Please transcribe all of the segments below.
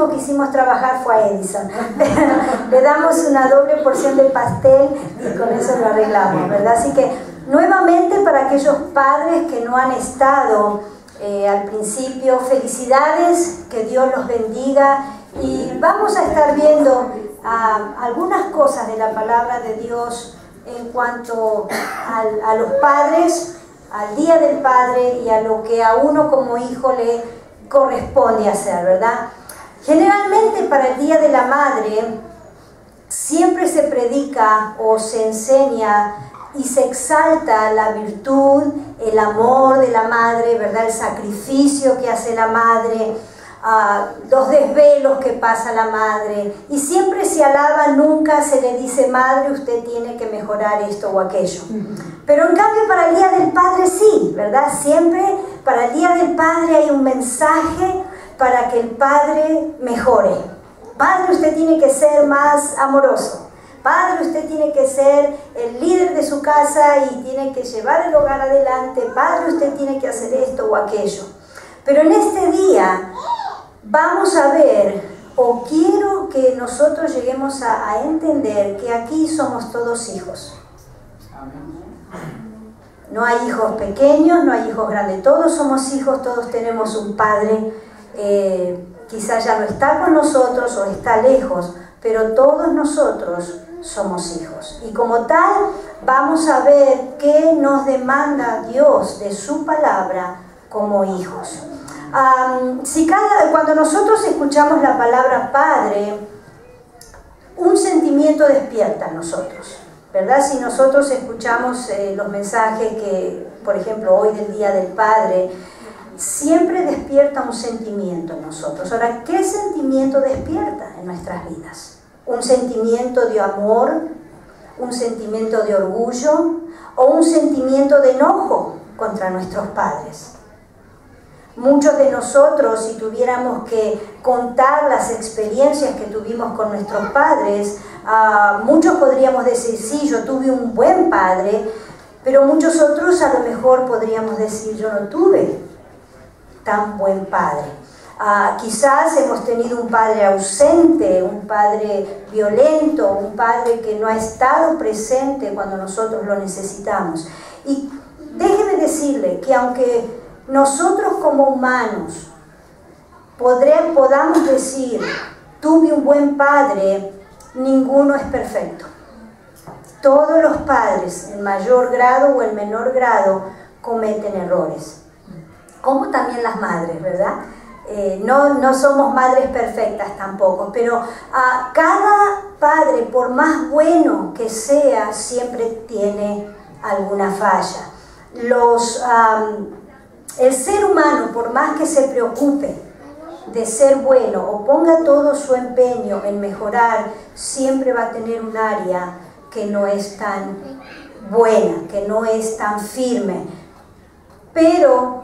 único que hicimos trabajar fue a Edison. Le damos una doble porción del pastel y con eso lo arreglamos, ¿verdad? Así que nuevamente, para aquellos padres que no han estado al principio, felicidades, que Dios los bendiga, y vamos a estar viendo algunas cosas de la palabra de Dios en cuanto a los padres, al Día del Padre y a lo que a uno como hijo le corresponde hacer, ¿verdad? Generalmente para el Día de la Madre siempre se predica o se enseña y se exalta la virtud, el amor de la madre, ¿verdad? El sacrificio que hace la madre, los desvelos que pasa la madre, y siempre se alaba, nunca se le dice: madre, usted tiene que mejorar esto o aquello. Pero en cambio para el Día del Padre sí, ¿verdad? Siempre para el Día del Padre hay un mensaje para que el padre mejore. Padre, usted tiene que ser más amoroso. Padre, usted tiene que ser el líder de su casa y tiene que llevar el hogar adelante. Padre, usted tiene que hacer esto o aquello. Pero en este día vamos a ver, o quiero que nosotros lleguemos a entender que aquí somos todos hijos. No hay hijos pequeños, no hay hijos grandes. Todos somos hijos, todos tenemos un padre. Quizás ya no está con nosotros o está lejos, pero todos nosotros somos hijos. Y como tal, vamos a ver qué nos demanda Dios de su palabra como hijos. Cuando nosotros escuchamos la palabra Padre, un sentimiento despierta en nosotros, ¿verdad? Si nosotros escuchamos los mensajes que, por ejemplo, hoy del Día del Padre, siempre despierta un sentimiento en nosotros. Ahora, ¿qué sentimiento despierta en nuestras vidas? ¿Un sentimiento de amor? ¿Un sentimiento de orgullo? ¿O un sentimiento de enojo contra nuestros padres? Muchos de nosotros, si tuviéramos que contar las experiencias que tuvimos con nuestros padres, muchos podríamos decir: sí, yo tuve un buen padre, pero muchos otros a lo mejor podríamos decir: yo no tuve tan buen padre. Quizás hemos tenido un padre ausente, un padre violento, un padre que no ha estado presente cuando nosotros lo necesitamos. Y déjeme decirle que aunque nosotros como humanos podamos decir: tuve un buen padre, ninguno es perfecto. Todos los padres, en mayor grado o en menor grado, cometen errores. Como también las madres, ¿verdad? No somos madres perfectas tampoco, pero cada padre, por más bueno que sea, siempre tiene alguna falla. El ser humano, por más que se preocupe de ser bueno o ponga todo su empeño en mejorar, siempre va a tener un área que no es tan buena, que no es tan firme. Pero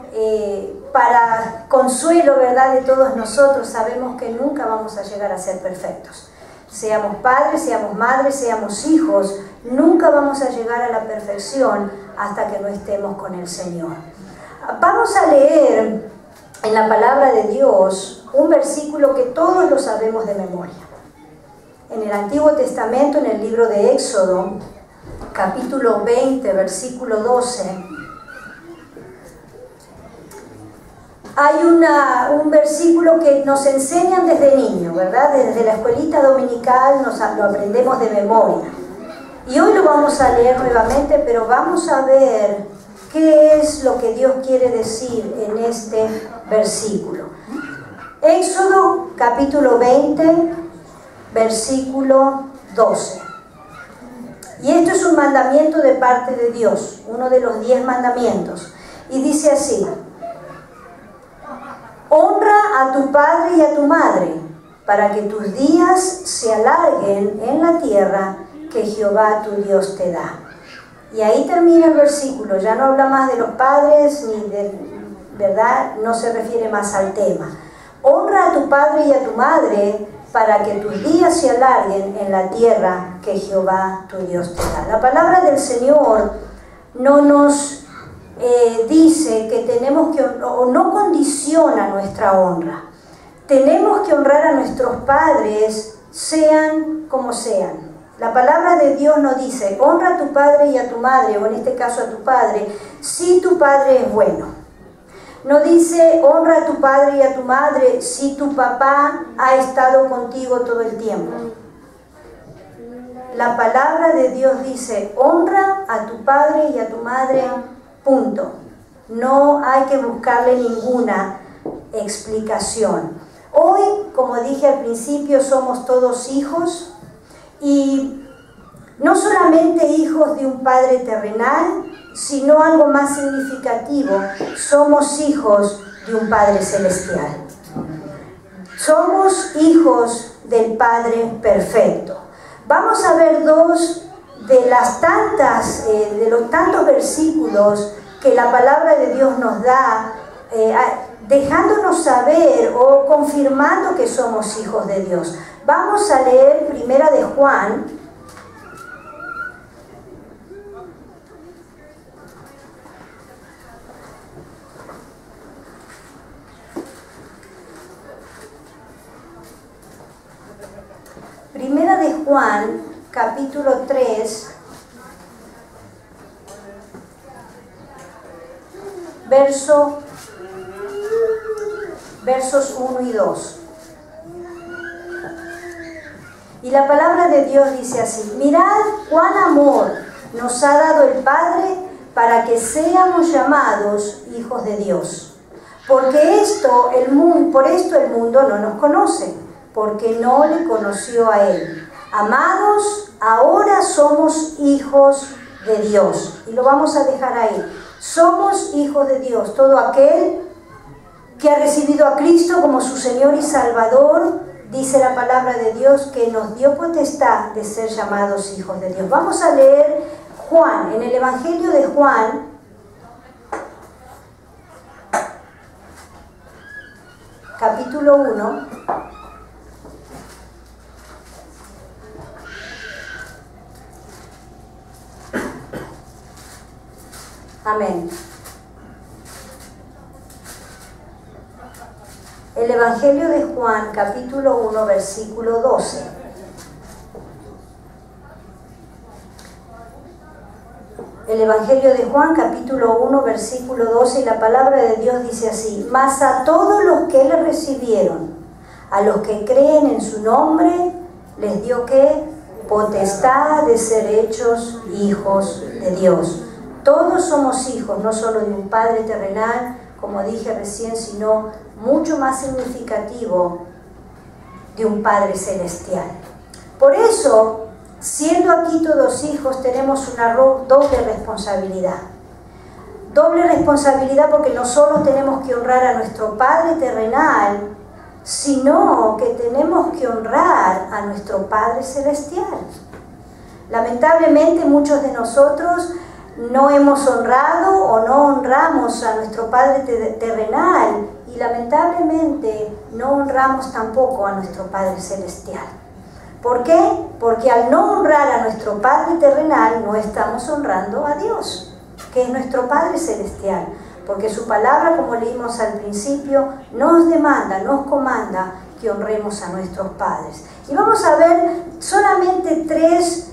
para consuelo, ¿verdad?, de todos nosotros, sabemos que nunca vamos a llegar a ser perfectos. Seamos padres, seamos madres, seamos hijos, nunca vamos a llegar a la perfección hasta que no estemos con el Señor. Vamos a leer en la palabra de Dios un versículo que todos lo sabemos de memoria. En el Antiguo Testamento, en el libro de Éxodo, capítulo 20, versículo 12, hay un versículo que nos enseñan desde niños, ¿verdad? Desde la escuelita dominical lo aprendemos de memoria. Y hoy lo vamos a leer nuevamente, pero vamos a ver qué es lo que Dios quiere decir en este versículo. Éxodo capítulo 20, versículo 12. Y esto es un mandamiento de parte de Dios, uno de los 10 mandamientos. Y dice así: honra a tu padre y a tu madre, para que tus días se alarguen en la tierra que Jehová tu Dios te da. Y ahí termina el versículo, ya no habla más de los padres, ni de, ¿verdad? No se refiere más al tema. Honra a tu padre y a tu madre, para que tus días se alarguen en la tierra que Jehová tu Dios te da. La palabra del Señor no nos dice que tenemos que, o no condiciona nuestra honra. tenemos que honrar a nuestros padres, sean como sean. La palabra de Dios nos dice, honra a tu padre y a tu madre, o en este caso a tu padre, si tu padre es bueno. No dice, honra a tu padre y a tu madre si tu papá ha estado contigo todo el tiempo. La palabra de Dios dice, honra a tu padre y a tu madre, punto. No hay que buscarle ninguna explicación. Hoy, como dije al principio, somos todos hijos, y no solamente hijos de un Padre terrenal, sino algo más significativo, somos hijos de un Padre celestial. Somos hijos del Padre perfecto. Vamos a ver dos de los tantos versículos que la palabra de Dios nos da, dejándonos saber o confirmando que somos hijos de Dios. Vamos a leer Primera de Juan, capítulo 3, versos 1 y 2. Y la palabra de Dios dice así: mirad cuán amor nos ha dado el Padre para que seamos llamados hijos de Dios. Por esto el mundo no nos conoce, porque no le conoció a Él. Amados, ahora somos hijos de Dios. Y lo vamos a dejar ahí. Somos hijos de Dios. Todo aquel que ha recibido a Cristo como su Señor y Salvador, dice la palabra de Dios, que nos dio potestad de ser llamados hijos de Dios. Vamos a leer Juan, en el Evangelio de Juan, capítulo 1, amén. El Evangelio de Juan, capítulo 1, versículo 12. El Evangelio de Juan, capítulo 1, versículo 12, y la palabra de Dios dice así: mas a todos los que le recibieron, a los que creen en su nombre, les dio ¿qué? Potestad de ser hechos hijos de Dios. Todos somos hijos, no solo de un Padre terrenal, como dije recién, sino mucho más significativo, de un Padre celestial. Por eso, siendo aquí todos hijos, tenemos una doble responsabilidad. Doble responsabilidad porque no solo tenemos que honrar a nuestro Padre terrenal, sino que tenemos que honrar a nuestro Padre celestial. Lamentablemente muchos de nosotros no hemos honrado o no honramos a nuestro Padre terrenal, y lamentablemente no honramos tampoco a nuestro Padre celestial. ¿Por qué? Porque al no honrar a nuestro Padre terrenal no estamos honrando a Dios, que es nuestro Padre celestial, porque su palabra, como leímos al principio, nos demanda, nos comanda que honremos a nuestros padres. Y vamos a ver solamente tres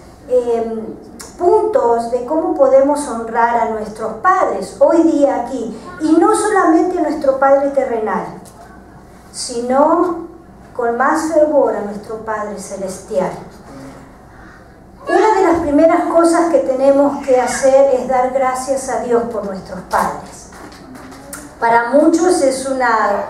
puntos de cómo podemos honrar a nuestros padres hoy día aquí, y no solamente a nuestro Padre terrenal, sino con más fervor a nuestro Padre celestial. Una de las primeras cosas que tenemos que hacer es dar gracias a Dios por nuestros padres. Para muchos es una,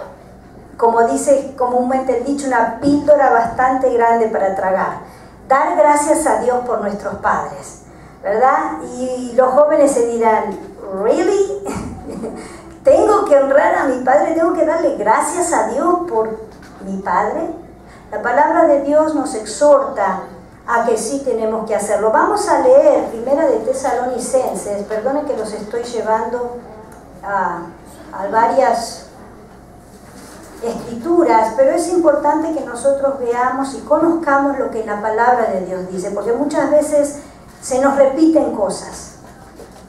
como dice comúnmente el dicho, una píldora bastante grande para tragar. Dar gracias a Dios por nuestros padres, ¿verdad? Y los jóvenes se dirán, ¿really? ¿Tengo que honrar a mi padre? ¿Tengo que darle gracias a Dios por mi padre? La palabra de Dios nos exhorta a que sí tenemos que hacerlo. Vamos a leer Primera de Tesalonicenses. Perdonen que los estoy llevando a varias escrituras, pero es importante que nosotros veamos y conozcamos lo que la palabra de Dios dice, porque muchas veces se nos repiten cosas.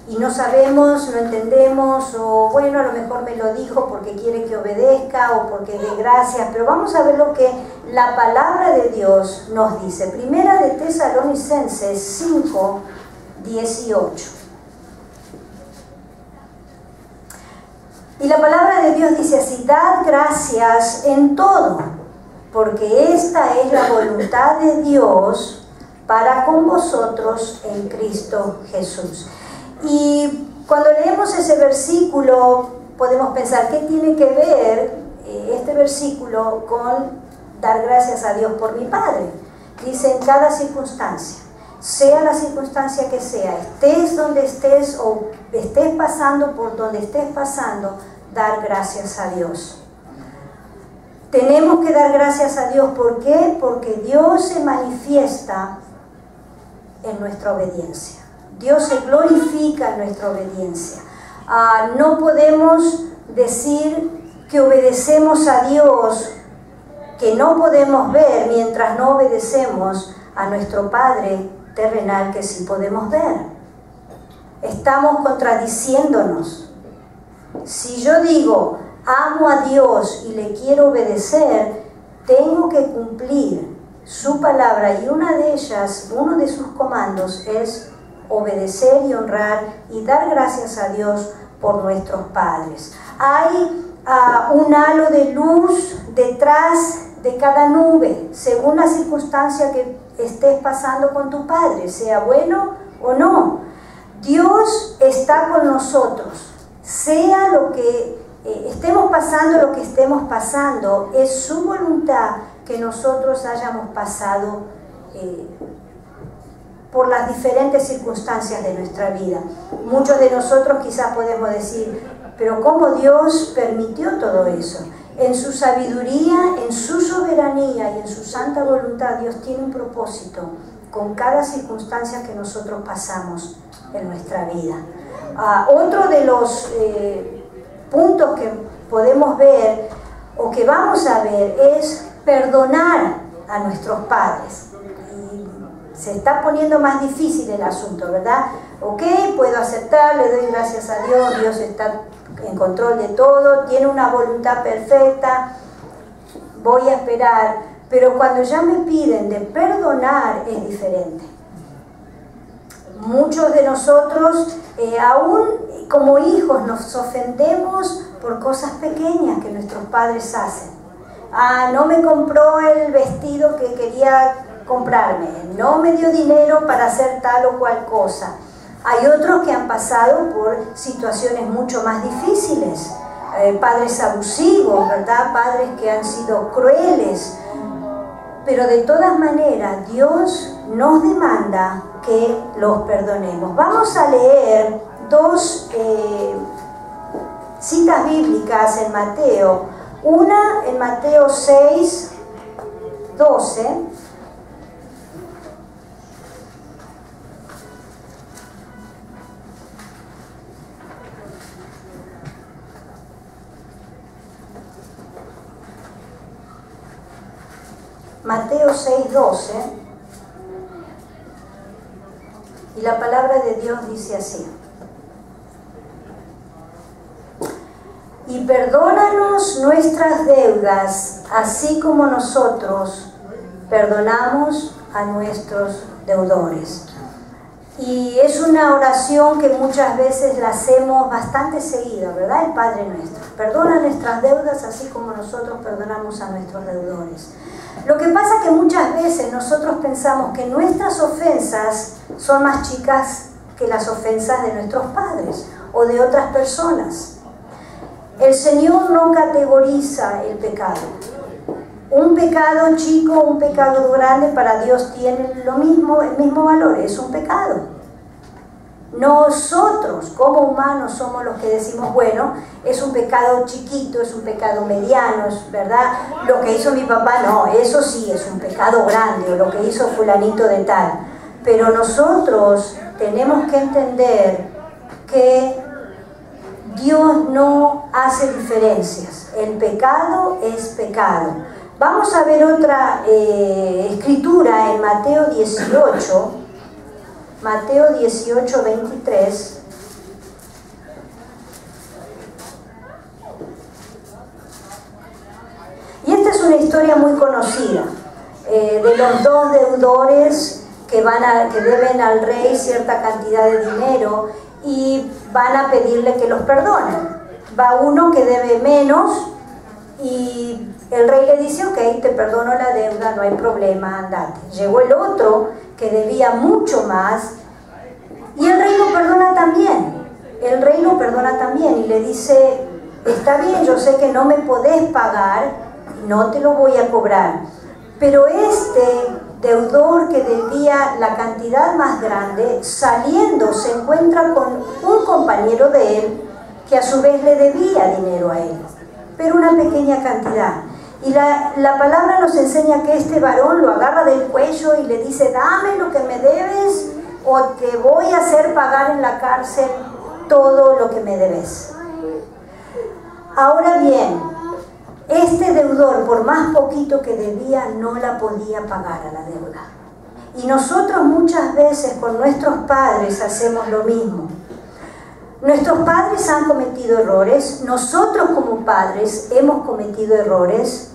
y no sabemos, no entendemos, o bueno, a lo mejor me lo dijo porque quiere que obedezca o porque dé gracias, pero vamos a ver lo que la palabra de Dios nos dice. Primera de Tesalonicenses 5, 18. Y la palabra de Dios dice así: dad gracias en todo, porque esta es la voluntad de Dios para con vosotros en Cristo Jesús. Y cuando leemos ese versículo podemos pensar, ¿qué tiene que ver este versículo con dar gracias a Dios por mi Padre? Dice: en cada circunstancia, sea la circunstancia que sea, estés donde estés o estés pasando por donde estés pasando, dar gracias a Dios. Tenemos que dar gracias a Dios. ¿Por qué? Porque Dios se manifiesta en nuestra obediencia. Dios se glorifica en nuestra obediencia. No podemos decir que obedecemos a Dios, que no podemos ver mientras no obedecemos a nuestro Padre terrenal, que sí podemos ver. Estamos contradiciéndonos. Si yo digo, amo a Dios y le quiero obedecer, tengo que cumplir su palabra, y una de ellas, uno de sus comandos es obedecer y honrar y dar gracias a Dios por nuestros padres. Hay un halo de luz detrás de cada nube, según la circunstancia que estés pasando con tu padre, sea bueno o no. Dios está con nosotros, sea lo que estemos pasando, lo que estemos pasando, es su voluntad que nosotros hayamos pasado por las diferentes circunstancias de nuestra vida. Muchos de nosotros quizás podemos decir, pero ¿cómo Dios permitió todo eso? En su sabiduría, en su soberanía y en su santa voluntad, Dios tiene un propósito con cada circunstancia que nosotros pasamos en nuestra vida. Otro de los puntos que podemos ver o que vamos a ver es perdonar a nuestros padres. Y se está poniendo más difícil el asunto, ¿verdad? Ok, puedo aceptar, le doy gracias a Dios, Dios está en control de todo, tiene una voluntad perfecta, voy a esperar, pero cuando ya me piden de perdonar es diferente. Muchos de nosotros, aún como hijos, nos ofendemos por cosas pequeñas que nuestros padres hacen. No me compró el vestido que quería comprarme, no me dio dinero para hacer tal o cual cosa. Hay otros que han pasado por situaciones mucho más difíciles, padres abusivos, ¿verdad? Padres que han sido crueles, pero de todas maneras Dios nos demanda que los perdonemos. Vamos a leer dos citas bíblicas en Mateo. Una en Mateo 6, 12. Mateo 6, 12. Y la palabra de Dios dice así: y perdónanos nuestras deudas, así como nosotros perdonamos a nuestros deudores. Y es una oración que muchas veces la hacemos bastante seguida, ¿verdad? El Padre Nuestro. Perdona nuestras deudas, así como nosotros perdonamos a nuestros deudores. Lo que pasa es que muchas veces nosotros pensamos que nuestras ofensas son más chicas que las ofensas de nuestros padres o de otras personas. El Señor no categoriza el pecado. Un pecado chico, un pecado grande, para Dios tiene lo mismo, el mismo valor, es un pecado. Nosotros, como humanos, somos los que decimos, bueno, es un pecado chiquito, es un pecado mediano, ¿verdad? Lo que hizo mi papá, no, eso sí es un pecado grande, o lo que hizo fulanito de tal. Pero nosotros tenemos que entender que Dios no hace diferencias. El pecado es pecado. Vamos a ver otra escritura en Mateo 18, 23. historia muy conocida de los dos deudores que deben al rey cierta cantidad de dinero y van a pedirle que los perdonen. Va uno que debe menos y el rey le dice: ok, te perdono la deuda, no hay problema, andate. Llegó el otro que debía mucho más y el rey lo perdona también. El rey lo perdona también y le dice: está bien, yo sé que no me podés pagar, no te lo voy a cobrar, pero este deudor que debía la cantidad más grande, saliendo se encuentra con un compañero de él que a su vez le debía dinero a él, pero una pequeña cantidad. Y la palabra nos enseña que este varón lo agarra del cuello y le dice: dame lo que me debes o te voy a hacer pagar en la cárcel todo lo que me debes. Ahora bien, este deudor, por más poquito que debía, no la podía pagar a la deuda. Y nosotros muchas veces con nuestros padres hacemos lo mismo. Nuestros padres han cometido errores, nosotros como padres hemos cometido errores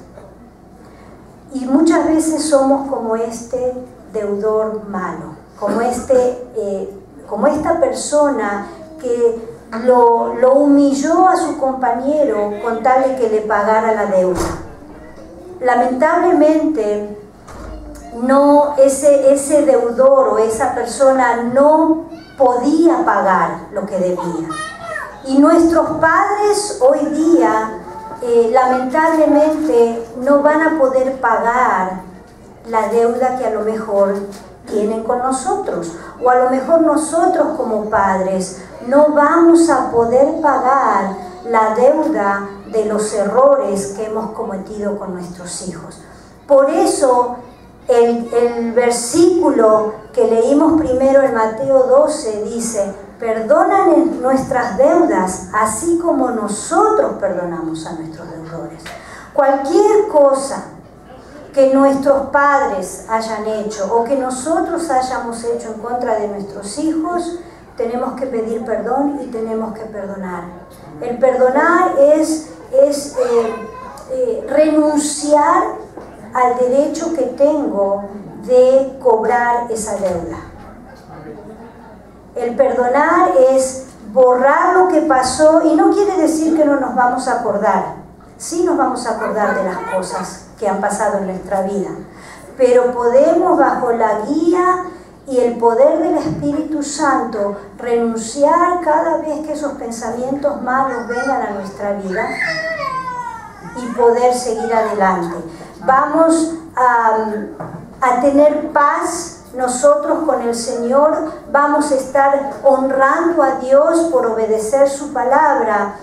y muchas veces somos como este deudor malo, como esta persona que lo humilló a su compañero con tal de que le pagara la deuda. Lamentablemente, ese deudor o esa persona no podía pagar lo que debía. Y nuestros padres hoy día, lamentablemente, no van a poder pagar la deuda que a lo mejor tienen con nosotros. O a lo mejor nosotros como padres no vamos a poder pagar la deuda de los errores que hemos cometido con nuestros hijos. Por eso el versículo que leímos primero en Mateo 12 dice: perdonan nuestras deudas así como nosotros perdonamos a nuestros deudores. Cualquier cosa que nuestros padres hayan hecho o que nosotros hayamos hecho en contra de nuestros hijos, tenemos que pedir perdón y tenemos que perdonar. El perdonar es renunciar al derecho que tengo de cobrar esa deuda. El perdonar es borrar lo que pasó y no quiere decir que no nos vamos a acordar. Sí nos vamos a acordar de las cosas que han pasado en nuestra vida, pero podemos, bajo la guía y el poder del Espíritu Santo, renunciar cada vez que esos pensamientos malos vengan a nuestra vida y poder seguir adelante. Vamos a tener paz nosotros con el Señor, vamos a estar honrando a Dios por obedecer su palabra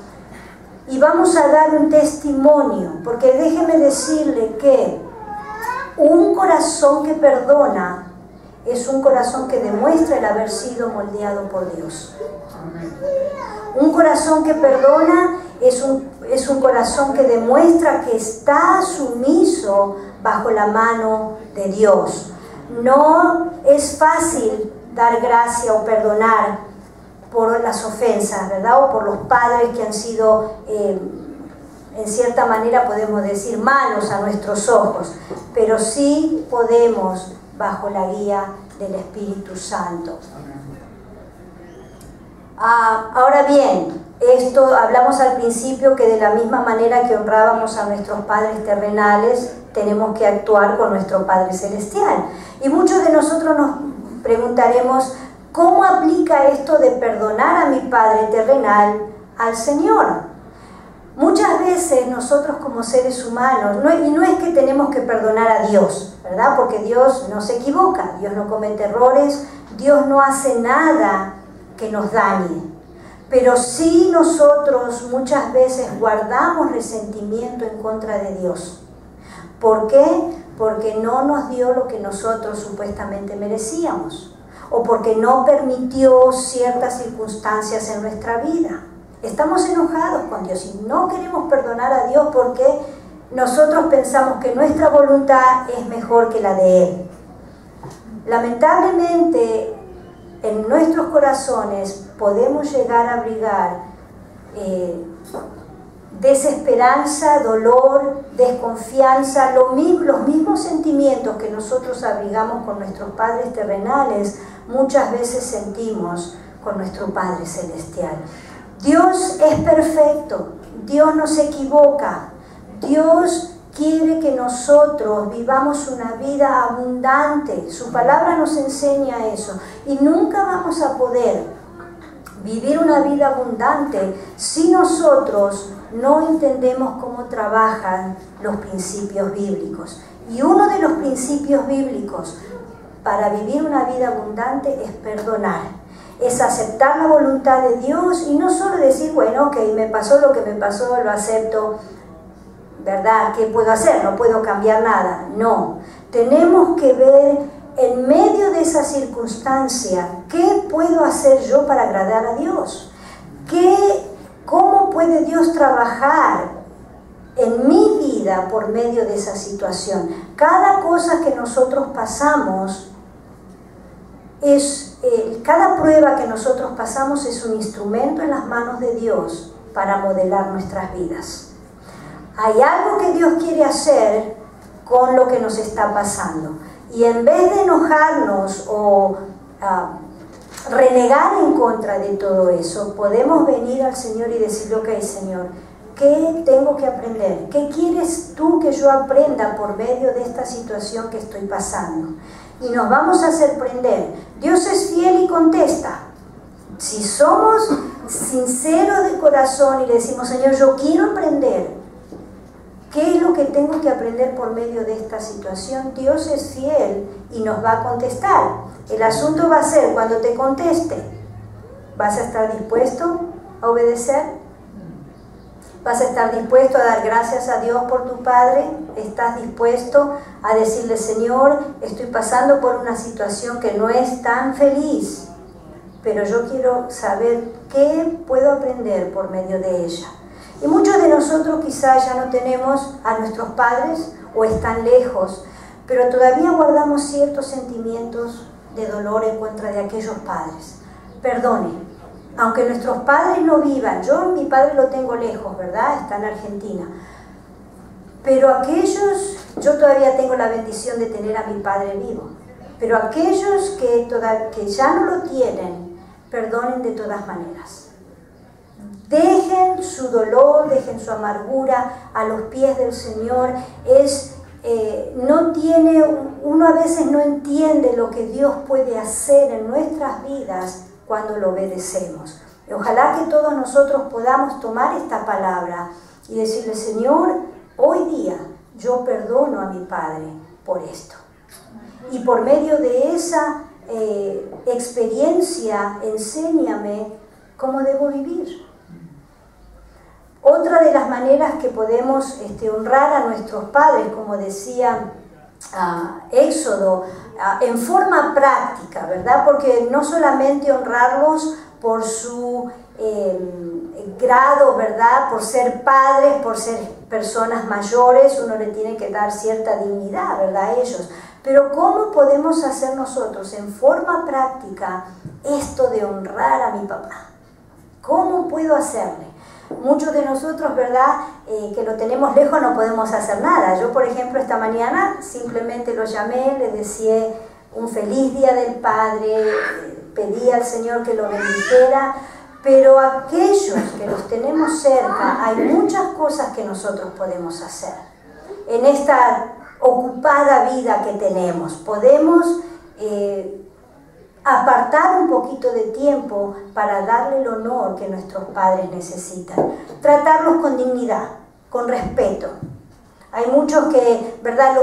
y vamos a dar un testimonio, porque déjeme decirle que un corazón que perdona es un corazón que demuestra el haber sido moldeado por Dios. Un corazón que perdona es un corazón que demuestra que está sumiso bajo la mano de Dios. No es fácil dar gracia o perdonar por las ofensas, ¿verdad? O por los padres que han sido, en cierta manera podemos decir, malos a nuestros ojos, pero sí podemos bajo la guía del Espíritu Santo. Ahora bien, esto hablamos al principio que de la misma manera que honrábamos a nuestros padres terrenales, tenemos que actuar con nuestro Padre Celestial. Y muchos de nosotros nos preguntaremos: ¿cómo aplica esto de perdonar a mi Padre terrenal al Señor? Muchas veces nosotros como seres humanos, y no es que tenemos que perdonar a Dios, ¿verdad? Porque Dios no se equivoca, Dios no comete errores, Dios no hace nada que nos dañe. Pero sí nosotros muchas veces guardamos resentimiento en contra de Dios. ¿Por qué? Porque no nos dio lo que nosotros supuestamente merecíamos, o porque no permitió ciertas circunstancias en nuestra vida. Estamos enojados con Dios y no queremos perdonar a Dios porque nosotros pensamos que nuestra voluntad es mejor que la de Él. Lamentablemente, en nuestros corazones podemos llegar a abrigar desesperanza, dolor, desconfianza, los mismos sentimientos que nosotros abrigamos con nuestros padres terrenales, muchas veces sentimos con nuestro Padre Celestial. Dios es perfecto, Dios no se equivoca, Dios quiere que nosotros vivamos una vida abundante. Su palabra nos enseña eso. Y nunca vamos a poder vivir una vida abundante si nosotros no entendemos cómo trabajan los principios bíblicos. Y uno de los principios bíblicos para vivir una vida abundante es perdonar. Es aceptar la voluntad de Dios y no solo decir, bueno, ok, me pasó lo que me pasó, lo acepto, ¿verdad? ¿Qué puedo hacer? No puedo cambiar nada. No, tenemos que ver en medio de esa circunstancia, ¿qué puedo hacer yo para agradar a Dios? ¿Cómo puede Dios trabajar en mi vida por medio de esa situación? Cada cosa que nosotros pasamos cada prueba que nosotros pasamos es un instrumento en las manos de Dios para modelar nuestras vidas. Hay algo que Dios quiere hacer con lo que nos está pasando. Y en vez de enojarnos o renegar en contra de todo eso, podemos venir al Señor y decirle, ok, Señor, ¿qué tengo que aprender? ¿Qué quieres tú que yo aprenda por medio de esta situación que estoy pasando? Y nos vamos a sorprender. Dios es fiel y contesta. Si somos sinceros de corazón y le decimos, Señor, yo quiero aprender, ¿qué es lo que tengo que aprender por medio de esta situación? Dios es fiel y nos va a contestar. El asunto va a ser, cuando te conteste, ¿vas a estar dispuesto a obedecer? ¿Vas a estar dispuesto a dar gracias a Dios por tu Padre? ¿Estás dispuesto a decirle, Señor, estoy pasando por una situación que no es tan feliz, pero yo quiero saber qué puedo aprender por medio de ella? Y muchos de nosotros quizás ya no tenemos a nuestros padres o están lejos, pero todavía guardamos ciertos sentimientos de dolor en contra de aquellos padres. Perdone. Aunque nuestros padres no vivan, mi padre lo tengo lejos, ¿verdad? Está en Argentina. Pero yo todavía tengo la bendición de tener a mi padre vivo. Pero aquellos que ya no lo tienen, perdonen de todas maneras. Dejen su dolor, dejen su amargura a los pies del Señor. Uno a veces no entiende lo que Dios puede hacer en nuestras vidas cuando lo obedecemos. Y ojalá que todos nosotros podamos tomar esta palabra y decirle, Señor, hoy día yo perdono a mi Padre por esto. Y por medio de esa experiencia, enséñame cómo debo vivir. Otra de las maneras que podemos honrar a nuestros padres, como decía Éxodo, en forma práctica, ¿verdad? Porque no solamente honrarlos por su grado, ¿verdad? Por ser padres, por ser personas mayores, uno le tiene que dar cierta dignidad, ¿verdad? A ellos. Pero ¿cómo podemos hacer nosotros en forma práctica esto de honrar a mi papá? ¿Cómo puedo hacerle? Muchos de nosotros, ¿verdad?, que lo tenemos lejos, no podemos hacer nada. Yo, por ejemplo, esta mañana simplemente lo llamé, le deseé un feliz Día del Padre, pedí al Señor que lo bendijera, pero aquellos que los tenemos cerca, hay muchas cosas que nosotros podemos hacer. En esta ocupada vida que tenemos, podemos apartar un poquito de tiempo para darle el honor que nuestros padres necesitan. Tratarlos con dignidad, con respeto. Hay muchos que, ¿verdad?,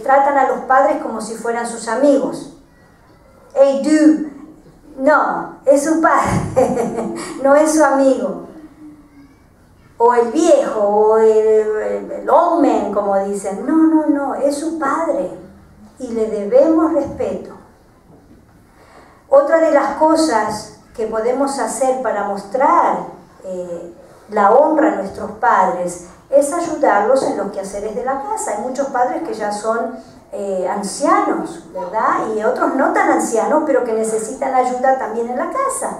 tratan a los padres como si fueran sus amigos. Hey, dude. No, es su padre, no es su amigo. O el viejo, o el old man, como dicen. No, es su padre. Y le debemos respeto. Otra de las cosas que podemos hacer para mostrar la honra a nuestros padres es ayudarlos en los quehaceres de la casa. Hay muchos padres que ya son ancianos, ¿verdad? Y otros no tan ancianos, pero que necesitan ayuda también en la casa.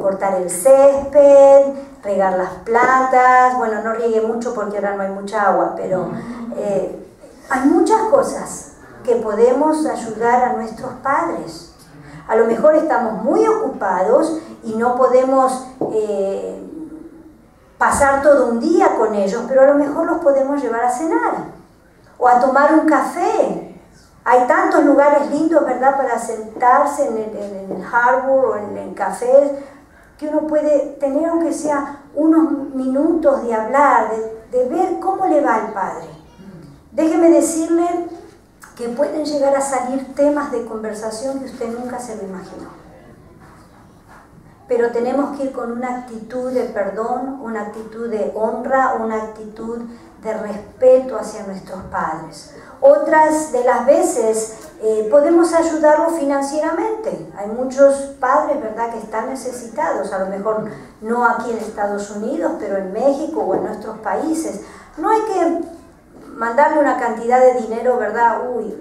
cortar el césped, regar las plantas. Bueno, no riegue mucho porque ahora no hay mucha agua, pero hay muchas cosas que podemos ayudar a nuestros padres. A lo mejor estamos muy ocupados y no podemos pasar todo un día con ellos, pero a lo mejor los podemos llevar a cenar o a tomar un café. Hay tantos lugares lindos, ¿verdad?, para sentarse en el harbor o en cafés, que uno puede tener, aunque sea unos minutos de hablar, de ver cómo le va al padre. Déjeme decirle que pueden llegar a salir temas de conversación que usted nunca se lo imaginó. Pero tenemos que ir con una actitud de perdón, una actitud de honra, una actitud de respeto hacia nuestros padres. Otras de las veces podemos ayudarlos financieramente. Hay muchos padres, ¿verdad?, que están necesitados, a lo mejor no aquí en Estados Unidos, pero en México o en nuestros países. No hay que mandarle una cantidad de dinero, ¿verdad? Uy,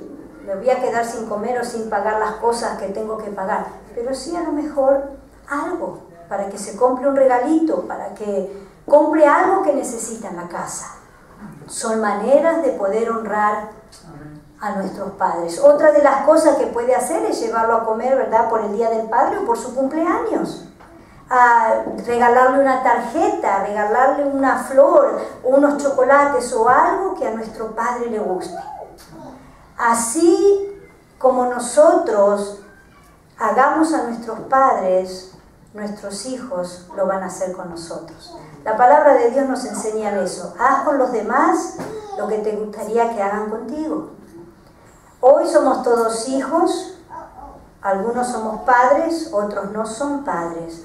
me voy a quedar sin comer o sin pagar las cosas que tengo que pagar. Pero sí, a lo mejor algo, para que se compre un regalito, para que compre algo que necesita en la casa. Son maneras de poder honrar a nuestros padres. Otra de las cosas que puede hacer es llevarlo a comer, ¿verdad?, por el Día del Padre o por su cumpleaños. Regalarle una tarjeta, regalarle una flor, unos chocolates o algo que a nuestro padre le guste. Así como nosotros hagamos a nuestros padres, nuestros hijos lo van a hacer con nosotros. La palabra de Dios nos enseña eso. Haz con los demás lo que te gustaría que hagan contigo. Hoy somos todos hijos, algunos somos padres, otros no son padres.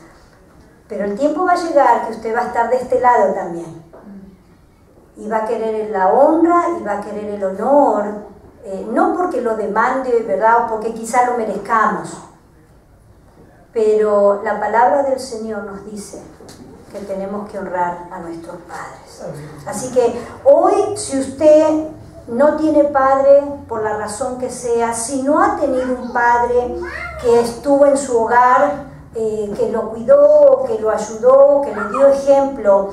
Pero el tiempo va a llegar que usted va a estar de este lado también. Y va a querer la honra y va a querer el honor, no porque lo demande, ¿verdad?, o porque quizá lo merezcamos. Pero la palabra del Señor nos dice que tenemos que honrar a nuestros padres. Así que hoy, si usted no tiene padre, por la razón que sea, si no ha tenido un padre que estuvo en su hogar, que lo cuidó, que lo ayudó, que le dio ejemplo,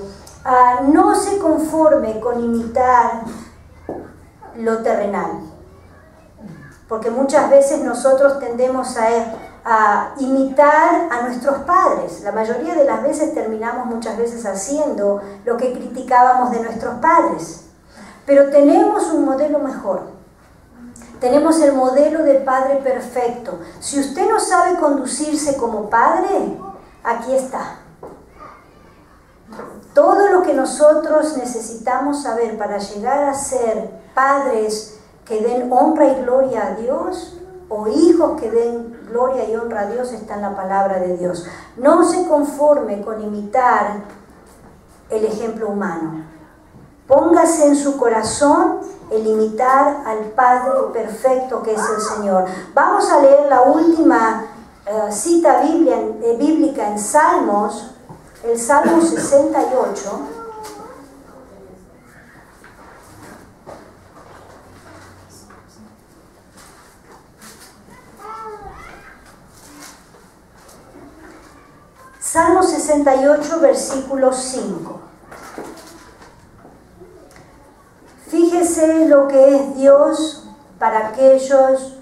no se conforme con imitar lo terrenal. Porque muchas veces nosotros tendemos a imitar a nuestros padres. La mayoría de las veces terminamos muchas veces haciendo lo que criticábamos de nuestros padres. Pero tenemos un modelo mejor. Tenemos el modelo de padre perfecto. Si usted no sabe conducirse como padre, aquí está. Todo lo que nosotros necesitamos saber para llegar a ser padres que den honra y gloria a Dios, o hijos que den gloria y honra a Dios, está en la palabra de Dios. No se conforme con imitar el ejemplo humano. Póngase en su corazón el imitar al Padre perfecto que es el Señor. Vamos a leer la última cita bíblica en Salmos, el Salmo 68. Salmo 68, versículo 5. Fíjese lo que es Dios para aquellos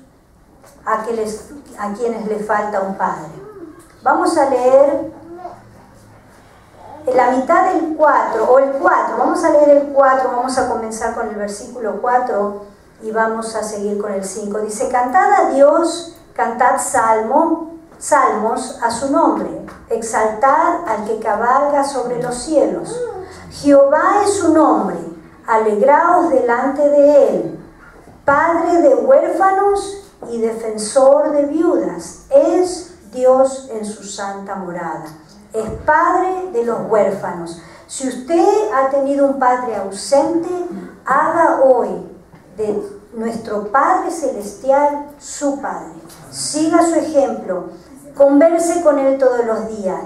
a quienes les falta un padre. Vamos a leer en la mitad del 4, o el 4, vamos a leer el 4, vamos a comenzar con el versículo 4 y vamos a seguir con el 5. Dice: cantad a Dios, cantad salmos a su nombre, exaltad al que cabalga sobre los cielos. Jehová es su nombre, alegraos delante de él. Padre de huérfanos y defensor de viudas, es Dios en su santa morada. Es padre de los huérfanos. Si usted ha tenido un padre ausente, haga hoy de nuestro Padre Celestial su Padre. Siga su ejemplo, converse con él todos los días.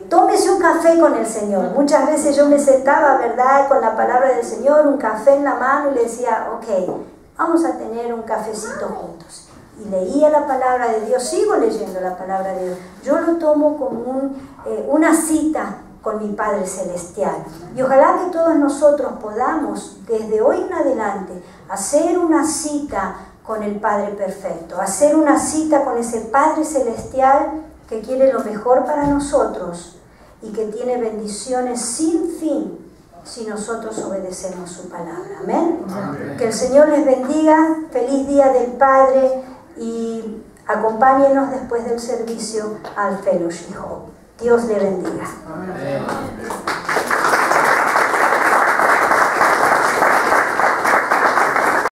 Tómese un café con el Señor. Muchas veces yo me sentaba, ¿verdad?, con la palabra del Señor, un café en la mano, y le decía: ok, vamos a tener un cafecito juntos. y leía la palabra de Dios, sigo leyendo la palabra de Dios, yo lo tomo como una cita con mi Padre Celestial. Y ojalá que todos nosotros podamos, desde hoy en adelante, hacer una cita con el Padre Perfecto, hacer una cita con ese Padre Celestial que quiere lo mejor para nosotros y que tiene bendiciones sin fin si nosotros obedecemos su palabra. Amén. Amén. Que el Señor les bendiga. Feliz Día del Padre y acompáñenos después del servicio al Fellowship Hall. Dios le bendiga. Amén.